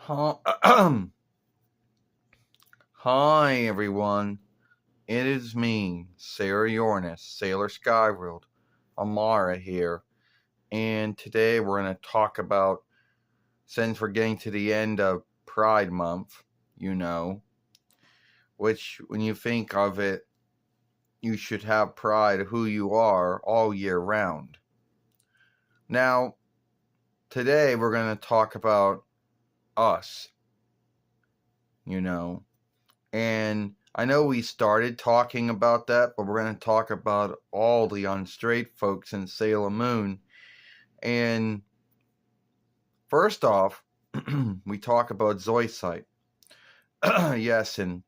Hi, Hi everyone. It is me, Sarah Uranus, Sailor Skyworld, Amara here. And today we're going to talk about, since we're getting to the end of Pride Month, which when you think of it, you should have pride of who you are all year round. Now, today we're going to talk about us, And I know we started talking about that, but we're going to talk about all the unstraight folks in Sailor Moon. And first off, we talk about Zoisite. Yes, and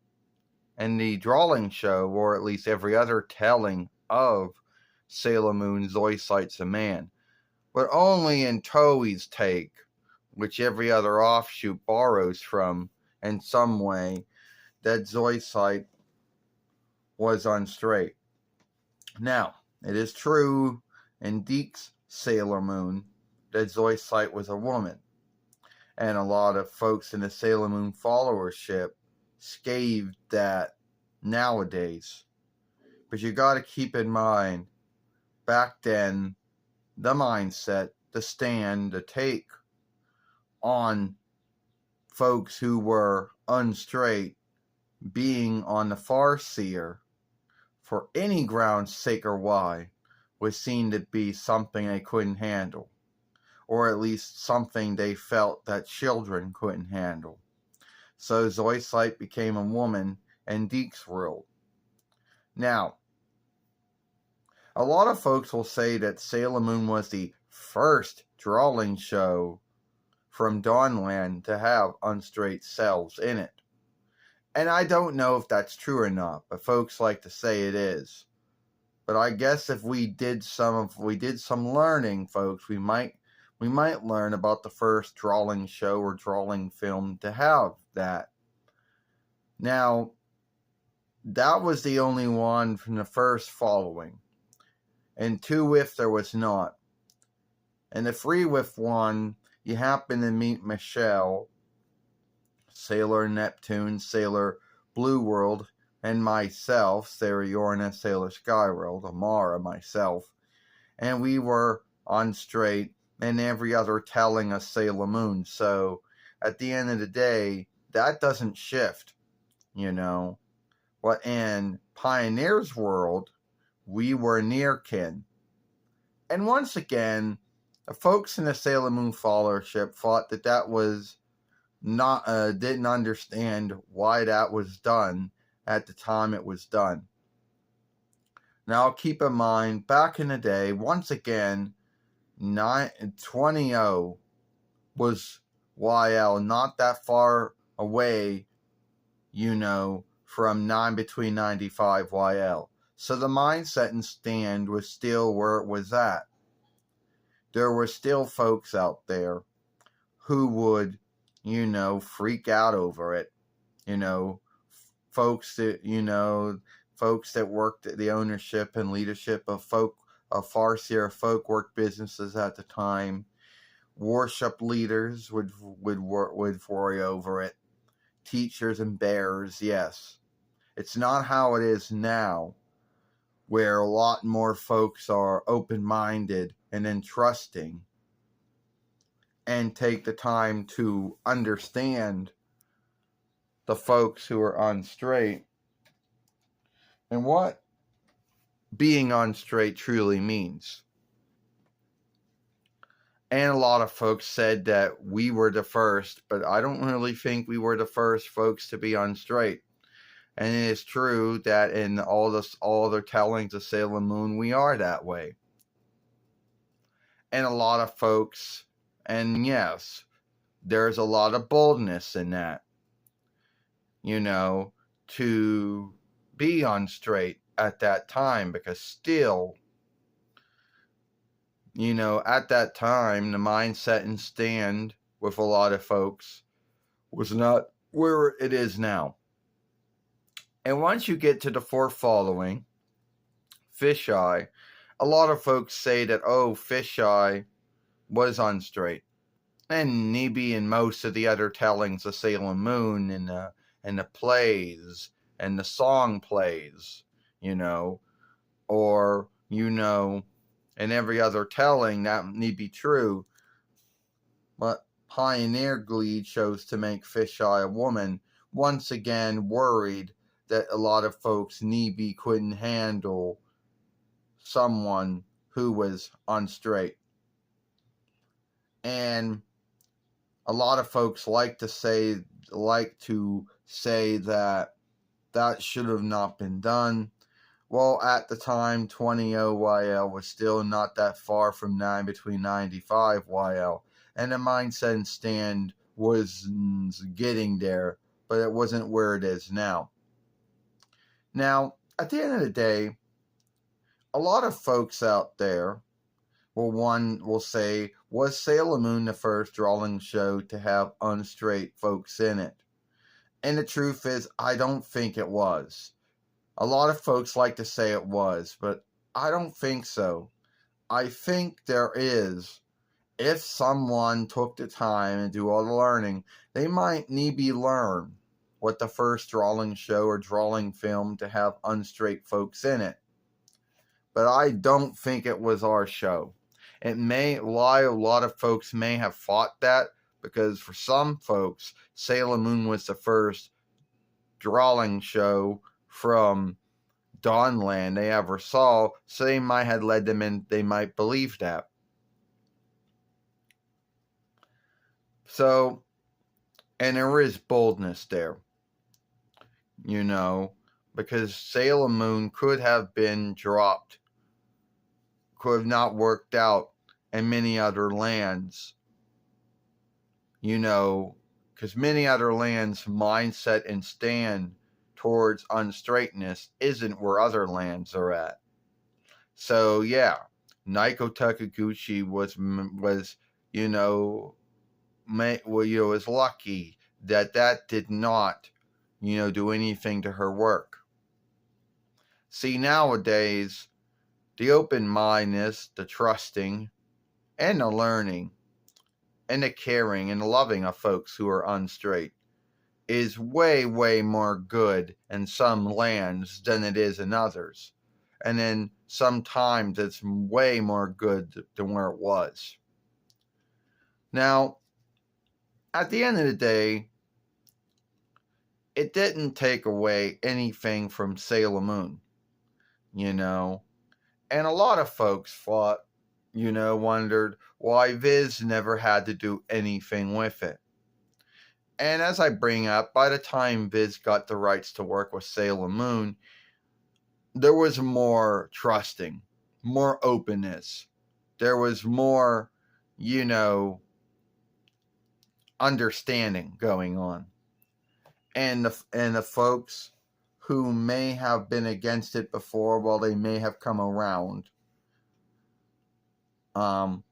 the drawing show, or at least every other telling of Sailor Moon, Zoisite's a man. But only in Toei's take, which every other offshoot borrows from in some way, that Zoisite was unstraight. Now, it is true in Deke's Sailor Moon that Zoisite was a woman, and a lot of folks in the Sailor Moon followership scathed that nowadays. But you got to keep in mind, back then, the mindset, the stand, the take on folks who were unstraight being on the Farseer for any ground, sake or why, was seen to be something they couldn't handle, or at least something they felt that children couldn't handle. So Zoisite became a woman in Deke's world. Now, a lot of folks will say that Sailor Moon was the first drawing show from Dawnland to have unstraight selves in it. And I don't know if that's true or not, but folks like to say it is. But I guess if we did some learning, folks, we might learn about the first drawing show or drawing film to have that. Now, that was the only one from the first following. And 2 if there was not. And the 3 with one, you happen to meet Michelle, Sailor Neptune, Sailor Blue World, and myself, Sarah Uranus, Sailor Skyworld, Amara, myself, and we were unstraight and every other telling of Sailor Moon. So at the end of the day, that doesn't shift, But in Pioneer's world, we were near kin. And once again, the folks in the Sailor Moon followership thought that was not didn't understand why that was done at the time it was done. Now keep in mind, back in the day, once again, 20 was YL, not that far away, from 9 between 95 YL. So the mindset and stand was still where it was at. There were still folks out there who would, freak out over it. Folks that worked at the ownership and leadership of Farseer folk work businesses at the time. Worship leaders would worry over it. Teachers and bearers, yes. It's not how it is now, where a lot more folks are open-minded and then trusting and take the time to understand the folks who are unstraight and what being unstraight truly means. And a lot of folks said that we were the first, but I don't really think we were the first folks to be unstraight. And it is true that in all the tellings of Sailor Moon, we are that way. And a lot of folks, and yes, there's a lot of boldness in that, to be unstraight at that time, because still, at that time, the mindset and stand with a lot of folks was not where it is now. And once you get to the 4 following, Fisheye, a lot of folks say that, Fisheye was unstraight. and maybe in most of the other tellings of Sailor Moon and the plays and the song plays, or in every other telling that need be true, but Pioneer Gleed chose to make Fisheye a woman, once again worried that a lot of folks maybe couldn't handle someone who was unstraight. And a lot of folks like to say that should have not been done. Well, at the time, 20YL was still not that far from 95YL, and the mindset and stand was getting there, but it wasn't where it is now. Now, at the end of the day, a lot of folks out there will say, was Sailor Moon the first drawing show to have unstraight folks in it? And the truth is, I don't think it was. A lot of folks like to say it was, but I don't think so. I think there is. If someone took the time and do all the learning, they might maybe learn what the first drawing show or drawing film to have unstraight folks in it. But I don't think it was our show. It may lie, a lot of folks may have thought that, because for some folks, Sailor Moon was the first drawing show from Dawnland they ever saw, so they might have led them in, they might believe that. So, and there is boldness there, because Sailor Moon could have been dropped, could have not worked out in many other lands, because many other lands' mindset and stand towards unstraightness isn't where other lands are at. So yeah, Naiko Takaguchi was was lucky that did not do anything to her work. See, nowadays, the open-mindedness, the trusting, and the learning, and the caring and the loving of folks who are unstraight is way, way more good in some lands than it is in others. And then sometimes it's way more good than where it was. Now, at the end of the day, it didn't take away anything from Sailor Moon, And a lot of folks wondered why Viz never had to do anything with it. And as I bring up, by the time Viz got the rights to work with Sailor Moon, there was more trusting, more openness. There was more, understanding going on. And the folks who may have been against it before, well, they may have come around. Well,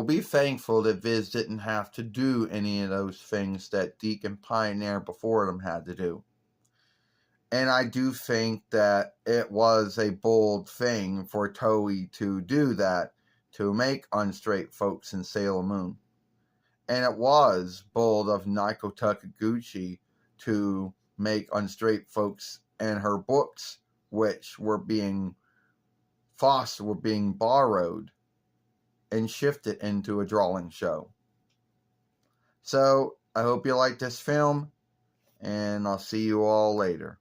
be thankful that Viz didn't have to do any of those things that Deke and Pioneer before them had to do. And I do think that it was a bold thing for Toei to do that, to make unstraight folks in Sailor Moon. And it was bold of Naiko Takaguchi to make unstraight folks in her books, which were being borrowed and shifted into a drawing show. So, I hope you like this film, and I'll see you all later.